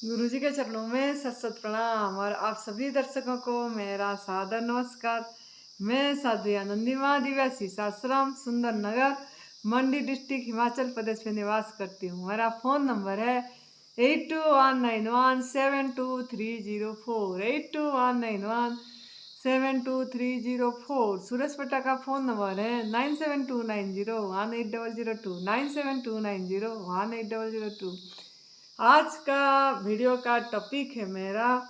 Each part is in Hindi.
गुरुजी के चरणों में सत सत प्रणाम और आप सभी दर्शकों को मेरा सादर नमस्कार। मैं साध्वी आनंदी महादिव्यासी आश्रम सुंदर नगर मंडी डिस्ट्रिक्ट हिमाचल प्रदेश में निवास करती हूँ। मेरा फ़ोन नंबर है 8219172304 8219172304। सूरजपेटा का फ़ोन नंबर है 9729018002 9729018002। आज का वीडियो का टॉपिक है मेरा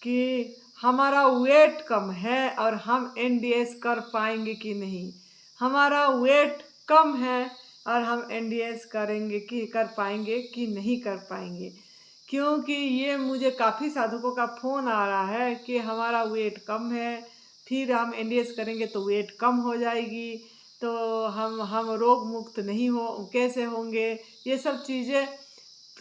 कि हमारा वेट कम है और हम एनडीएस कर पाएंगे कि नहीं। हमारा वेट कम है और हम एनडीएस कर पाएंगे कि नहीं कर पाएंगे, क्योंकि ये मुझे काफ़ी साधकों का फ़ोन आ रहा है कि हमारा वेट कम है, फिर हम एनडीएस करेंगे तो वेट कम हो जाएगी, तो हम रोग मुक्त नहीं हो कैसे होंगे। ये सब चीज़ें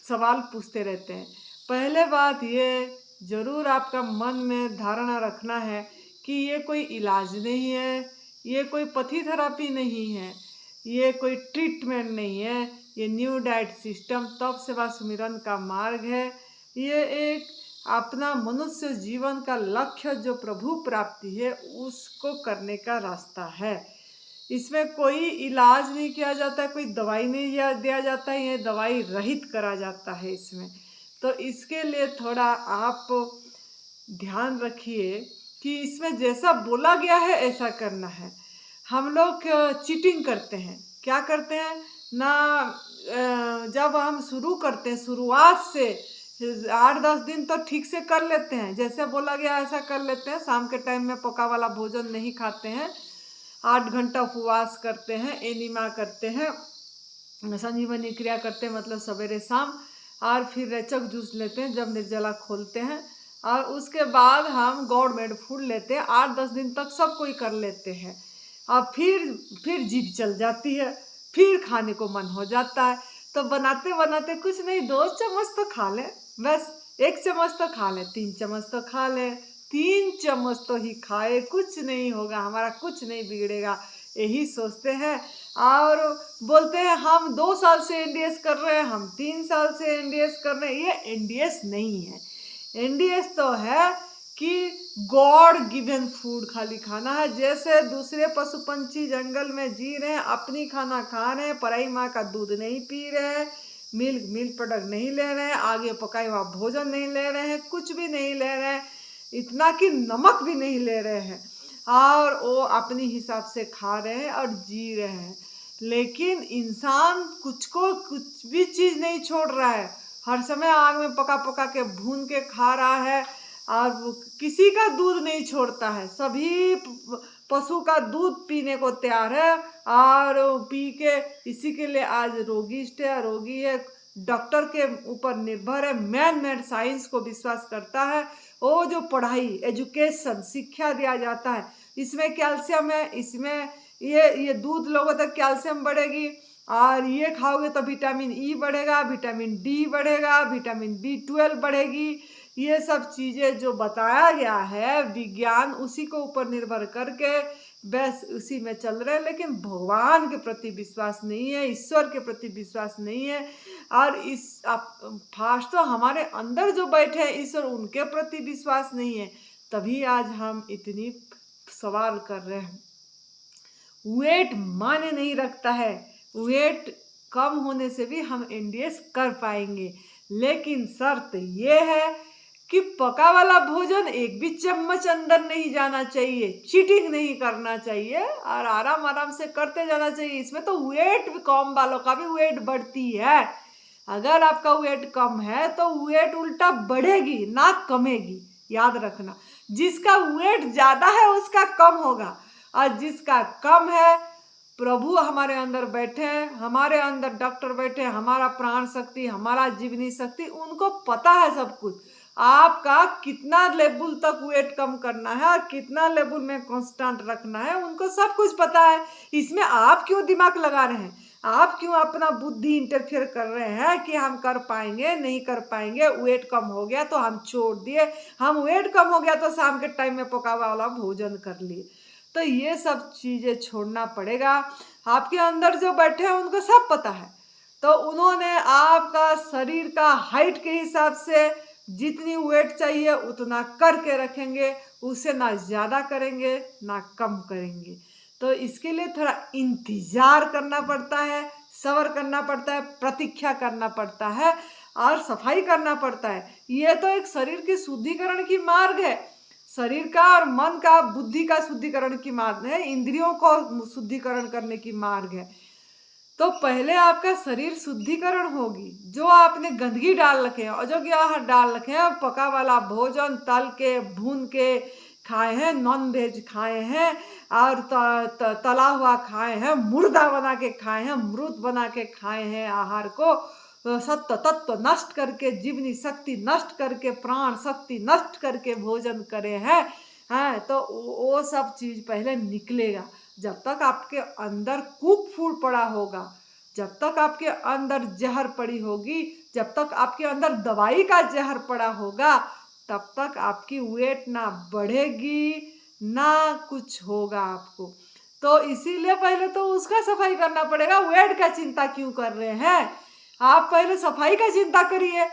सवाल पूछते रहते हैं। पहले बात ये ज़रूर आपका मन में धारणा रखना है कि ये कोई इलाज नहीं है, ये कोई पथी नहीं है, ये कोई ट्रीटमेंट नहीं है, ये न्यू डाइट सिस्टम तप सेवा सुमिरन का मार्ग है। ये एक अपना मनुष्य जीवन का लक्ष्य जो प्रभु प्राप्ति है उसको करने का रास्ता है। इसमें कोई इलाज नहीं किया जाता, कोई दवाई नहीं दिया जाता है, ये दवाई रहित करा जाता है इसमें। तो इसके लिए थोड़ा आप ध्यान रखिए कि इसमें जैसा बोला गया है ऐसा करना है। हम लोग चीटिंग करते हैं, क्या करते हैं ना, जब हम शुरू करते हैं शुरुआत से 8-10 दिन तो ठीक से कर लेते हैं, जैसे बोला गया ऐसा कर लेते हैं। शाम के टाइम में पका वाला भोजन नहीं खाते हैं, 8 घंटा उपवास करते हैं, एनिमा करते हैं, संजीवनी क्रिया करते हैं, मतलब सवेरे शाम, और फिर रेचक जूस लेते हैं जब निर्जला खोलते हैं, और उसके बाद हम गॉड मेड फूड लेते हैं। 8-10 दिन तक सब कोई कर लेते हैं, और फिर जीभ चल जाती है, फिर खाने को मन हो जाता है। तो बनाते बनाते कुछ नहीं, 2 चम्मच तो खा लें, बस 1 चम्मच तो खा लें, 3 चम्मच तो खा लें, 3 चम्मच तो ही खाए, कुछ नहीं होगा, हमारा कुछ नहीं बिगड़ेगा, यही सोचते हैं। और बोलते हैं हम 2 साल से एनडीएस कर रहे हैं, हम 3 साल से एनडीएस कर रहे हैं। ये एनडीएस नहीं है। एनडीएस तो है कि गॉड गिवन फूड खाली खाना है। जैसे दूसरे पशु पंछी जंगल में जी रहे हैं, अपनी खाना खा रहे हैं, पराई माँ का दूध नहीं पी रहे हैं, मिल्क प्रोडक्ट नहीं ले रहे हैं, आगे पकाया हुआ भोजन नहीं ले रहे हैं, कुछ भी नहीं ले रहे हैं, इतना कि नमक भी नहीं ले रहे हैं, और वो अपनी हिसाब से खा रहे हैं और जी रहे हैं। लेकिन इंसान कुछ भी चीज़ नहीं छोड़ रहा है, हर समय आग में पका पका के भून के खा रहा है, और किसी का दूध नहीं छोड़ता है, सभी पशु का दूध पीने को तैयार है, और पी के इसी के लिए आज रोगी है, डॉक्टर के ऊपर निर्भर है, मैन मेड साइंस को विश्वास करता है। वो जो पढ़ाई एजुकेशन शिक्षा दिया जाता है, इसमें कैल्शियम है, इसमें ये दूध लोगों तक कैल्शियम बढ़ेगी, और ये खाओगे तो विटामिन ई बढ़ेगा, विटामिन डी बढ़ेगा, विटामिन B12 बढ़ेगी। ये सब चीज़ें जो बताया गया है विज्ञान, उसी को ऊपर निर्भर करके बस उसी में चल रहे हैं। लेकिन भगवान के प्रति विश्वास नहीं है, ईश्वर के प्रति विश्वास नहीं है, और इस फास्ट तो हमारे अंदर जो बैठे हैं ईश्वर, उनके प्रति विश्वास नहीं है। तभी आज हम इतनी सवाल कर रहे हैं। वेट माने नहीं रखता है, वेट कम होने से भी हम एनडीएस कर पाएंगे, लेकिन शर्त ये है कि पका वाला भोजन एक भी चम्मच अंदर नहीं जाना चाहिए, चीटिंग नहीं करना चाहिए, और आराम आराम से करते जाना चाहिए। इसमें तो वेट कम वालों का भी वेट बढ़ती है। अगर आपका वेट कम है तो वेट उल्टा बढ़ेगी ना कमेगी, याद रखना। जिसका वेट ज़्यादा है उसका कम होगा, और जिसका कम है, प्रभु हमारे अंदर बैठे हैं, हमारे अंदर डॉक्टर बैठे हैं, हमारा प्राण शक्ति, हमारा जीवनी शक्ति, उनको पता है सब कुछ। आपका कितना लेवल तक वेट कम करना है और कितना लेवल में कांस्टेंट रखना है, उनको सब कुछ पता है। इसमें आप क्यों दिमाग लगा रहे हैं, आप क्यों अपना बुद्धि इंटरफेयर कर रहे हैं कि हम कर पाएंगे नहीं कर पाएंगे, वेट कम हो गया तो हम छोड़ दिए, हम वेट कम हो गया तो शाम के टाइम में पका वाला भोजन कर लिए। तो ये सब चीज़ें छोड़ना पड़ेगा। आपके अंदर जो बैठे हैं उनको सब पता है, तो उन्होंने आपका शरीर का हाइट के हिसाब से जितनी वेट चाहिए उतना करके रखेंगे, उससे ना ज़्यादा करेंगे ना कम करेंगे। तो इसके लिए थोड़ा इंतज़ार करना पड़ता है, सब्र करना पड़ता है, प्रतीक्षा करना पड़ता है और सफाई करना पड़ता है। ये तो एक शरीर की शुद्धिकरण की मार्ग है, शरीर का और मन का, बुद्धि का शुद्धिकरण की मार्ग है, इंद्रियों को शुद्धिकरण करने की मार्ग है। तो पहले आपका शरीर शुद्धिकरण होगी, जो आपने गंदगी डाल रखे हैं और जो क्या डाल रखे हैं, पका वाला भोजन, तल के भून के खाए हैं, नॉन वेज खाए हैं और तला हुआ खाए हैं, मुर्दा बना के खाए हैं, मृत बना के खाए हैं, आहार को सत्व तत्व नष्ट करके, जीवनी शक्ति नष्ट करके, प्राण शक्ति नष्ट करके भोजन करे हैं, तो वो सब चीज पहले निकलेगा। जब तक आपके अंदर कुक फूड पड़ा होगा, जब तक आपके अंदर जहर पड़ी होगी, जब तक आपके अंदर दवाई का जहर पड़ा होगा, तब तक आपकी वेट ना बढ़ेगी ना कुछ होगा आपको। तो इसीलिए पहले तो उसका सफाई करना पड़ेगा। वेट का चिंता क्यों कर रहे हैं? आप पहले सफाई का चिंता करिए,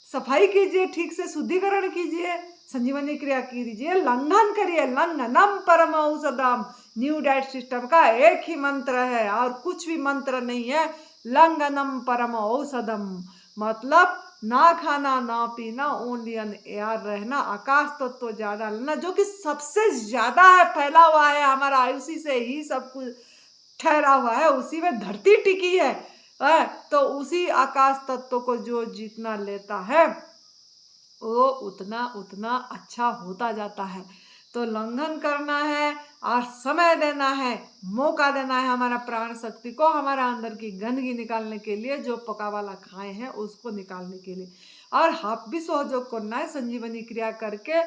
सफाई कीजिए, ठीक से शुद्धिकरण कीजिए, संजीवनी क्रिया कीजिए, लंघन करिए। लंघनम परम औषधम न्यू डाइट सिस्टम का एक ही मंत्र है और कुछ भी मंत्र नहीं है। लंघनम परम औषधम मतलब ना खाना ना पीना, ओनली ऑन एयर रहना, आकाश तत्व ज्यादा लेना, जो कि सबसे ज्यादा है, फैला हुआ है हमारा, उसी से ही सब कुछ ठहरा हुआ है, उसी में धरती टिकी है। तो उसी आकाश तत्व को जो जितना लेता है वो उतना उतना अच्छा होता जाता है। तो लंघन करना है और समय देना है, मौका देना है हमारा प्राण शक्ति को, हमारा अंदर की गंदगी निकालने के लिए, जो पका वाला खाए हैं उसको निकालने के लिए। और हाफ भी सहयोग करना है संजीवनी क्रिया करके,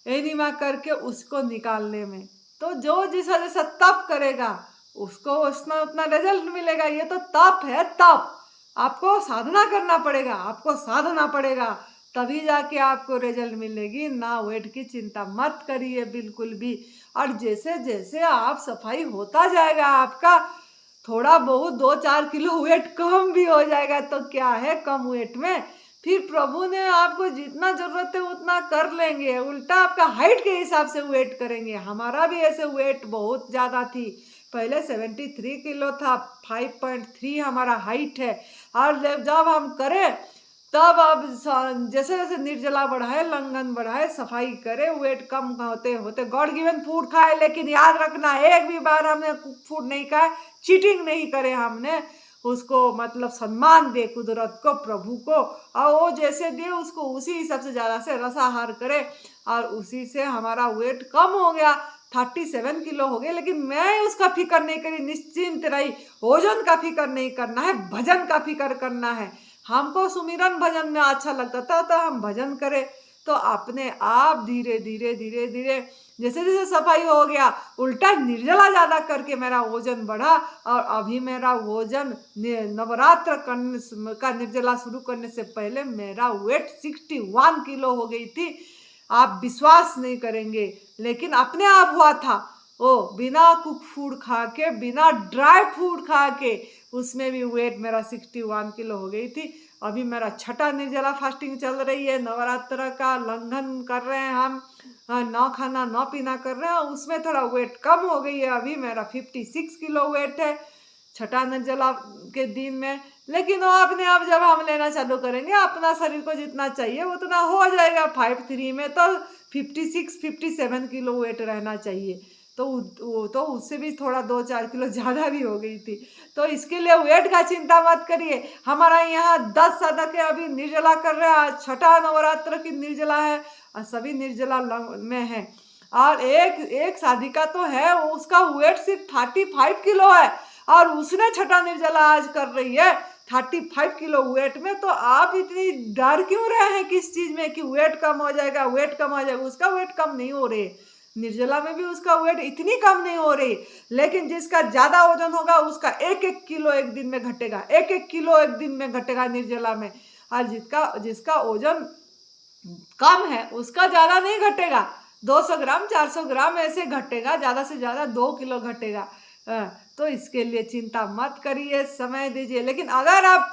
एनिमा करके उसको निकालने में। तो जो जैसा जैसा तप करेगा उसको उतना उतना रिजल्ट मिलेगा। ये तो तप है, तप। आपको साधना करना पड़ेगा, आपको साधना पड़ेगा, तभी जाके आपको रिजल्ट मिलेगी। ना वेट की चिंता मत करिए बिल्कुल भी। और जैसे जैसे आप सफाई होता जाएगा, आपका थोड़ा बहुत 2-4 किलो वेट कम भी हो जाएगा, तो क्या है, कम वेट में फिर प्रभु ने आपको जितना जरूरत है उतना कर लेंगे, उल्टा आपका हाइट के हिसाब से वेट करेंगे। हमारा भी ऐसे वेट बहुत ज़्यादा थी, पहले 73 किलो था, 5.3 हमारा हाइट है। और जब हम करें तब अब जैसे जैसे निर्जला बढ़ाए, लंघन बढ़ाए, सफाई करे, वेट कम होते होते गॉड गिवन फूड खाए। लेकिन याद रखना, एक भी बार हमने फूड नहीं खाए, चीटिंग नहीं करे हमने, उसको मतलब सम्मान दे कुदरत को, प्रभु को, और वो जैसे दे उसको उसी हिसाब से ज़्यादा से रसाहार करे। और उसी से हमारा वेट कम हो गया, 37 किलो हो गए। लेकिन मैं उसका फिक्र नहीं करी, निश्चिंत रही। ओजन का फिक्र नहीं करना है, भजन का फिक्र करना है। हमको सुमिरन भजन में अच्छा लगता था तो हम भजन करें। तो अपने आप धीरे धीरे धीरे धीरे जैसे जैसे सफाई हो गया, उल्टा निर्जला ज़्यादा करके मेरा वजन बढ़ा। और अभी मेरा वजन नवरात्र का निर्जला शुरू करने से पहले मेरा वेट 61 किलो हो गई थी। आप विश्वास नहीं करेंगे, लेकिन अपने आप हुआ था। ओ बिना कुक फूड खा के, बिना ड्राई फूड खा के, उसमें भी वेट मेरा 61 किलो हो गई थी। अभी मेरा छठा निर्जला फास्टिंग चल रही है, नवरात्र का लंघन कर रहे हैं हम, ना खाना ना पीना कर रहे हैं, उसमें थोड़ा वेट कम हो गई है। अभी मेरा 56 किलो वेट है छठा निर्जला के दिन में। लेकिन वो अपने आप जब हम लेना चालू करेंगे, अपना शरीर को जितना चाहिए उतना हो जाएगा। 53 में तो 56-57 किलो वेट रहना चाहिए। तो उससे भी थोड़ा 2-4 किलो ज़्यादा भी हो गई थी। तो इसके लिए वेट का चिंता मत करिए। हमारा यहाँ 10 साधक है, अभी निर्जला कर रहे हैं, छठा नवरात्र की निर्जला है और सभी निर्जला में है। और एक साधिका तो है, उसका वेट सिर्फ 35 किलो है और उसने छठा निर्जला आज कर रही है 35 किलो वेट में। तो आप इतनी डर क्यों रहे हैं किस चीज में कि वेट कम हो जाएगा, वेट कम हो जाएगा? उसका वेट कम नहीं हो रही, निर्जला में भी उसका वेट इतनी कम नहीं हो रही। लेकिन जिसका ज्यादा वजन होगा उसका 1-1 किलो एक दिन में घटेगा, 1-1 किलो एक दिन में घटेगा निर्जला में। और जिसका वजन कम है उसका ज्यादा नहीं घटेगा, 200 ग्राम 400 ग्राम ऐसे घटेगा, ज्यादा से ज्यादा 2 किलो घटेगा। तो इसके लिए चिंता मत करिए, समय दीजिए। लेकिन अगर आप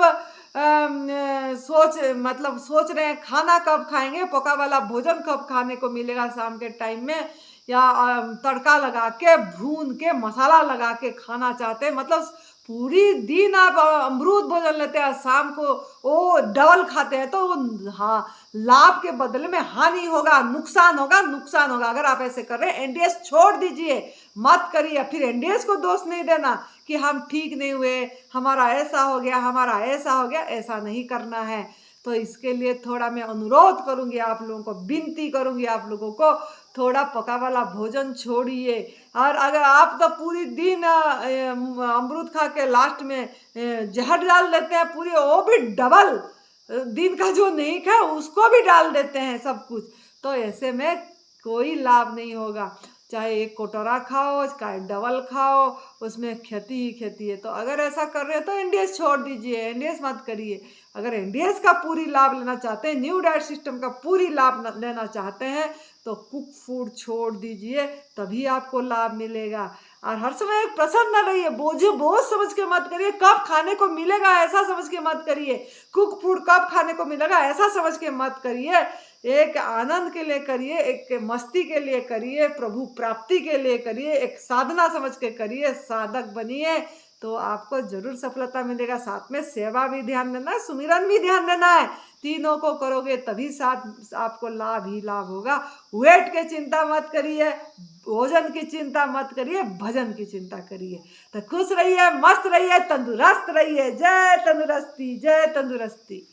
सोच रहे हैं खाना कब खाएंगे, पका वाला भोजन कब खाने को मिलेगा शाम के टाइम में, या तड़का लगा के भून के मसाला लगा के खाना चाहते हैं। मतलब पूरी दिन आप अमरूद भोजन लेते हैं, शाम को वो डबल खाते हैं, तो हाँ, लाभ के बदले में हानि होगा, नुकसान होगा, नुकसान होगा। अगर आप ऐसे कर रहे हैं, एनडीएस छोड़ दीजिए, मत करिए। फिर एनडीएस को दोष नहीं देना कि हम ठीक नहीं हुए, हमारा ऐसा हो गया, हमारा ऐसा हो गया, ऐसा नहीं करना है। तो इसके लिए थोड़ा मैं अनुरोध करूंगी, आप लोगों को विनती करूंगी, आप लोगों को थोड़ा पका वाला भोजन छोड़िए। और अगर आप तो पूरी दिन अमरूद खा के लास्ट में जहर डाल देते हैं पूरी, वो भी डबल, दिन का जो नहीं खाए उसको भी डाल देते हैं सब कुछ, तो ऐसे में कोई लाभ नहीं होगा। चाहे एक कटोरा खाओ, चाहे डबल खाओ, उसमें क्षति ही क्षति है। तो अगर ऐसा कर रहे हो तो एनडीएस छोड़ दीजिए, एनडीएस मत करिए। अगर एनडीएस का पूरी लाभ लेना चाहते हैं, न्यू डाइट सिस्टम का पूरी लाभ लेना चाहते हैं, तो कुक फूड छोड़ दीजिए, तभी आपको लाभ मिलेगा। और हर समय एक प्रसन्न न रहिए, बोझ समझ के मत करिए, कब खाने को मिलेगा ऐसा समझ के मत करिए, कुक फूड कब खाने को मिलेगा ऐसा समझ के मत करिए। एक आनंद के लिए करिए, एक मस्ती के लिए करिए, प्रभु प्राप्ति के लिए करिए, एक साधना समझ के करिए, साधक बनिए, तो आपको जरूर सफलता मिलेगा। साथ में सेवा भी ध्यान देना है, सुमिरन भी ध्यान देना है। तीनों को करोगे तभी साथ आपको लाभ ही लाभ होगा। वेट की चिंता मत करिए, भोजन की चिंता मत करिए, भजन की चिंता करिए। तो खुश रहिए, मस्त रहिए, तंदुरुस्त रहिए। जय तंदुरुस्ती, जय तंदुरुस्ती।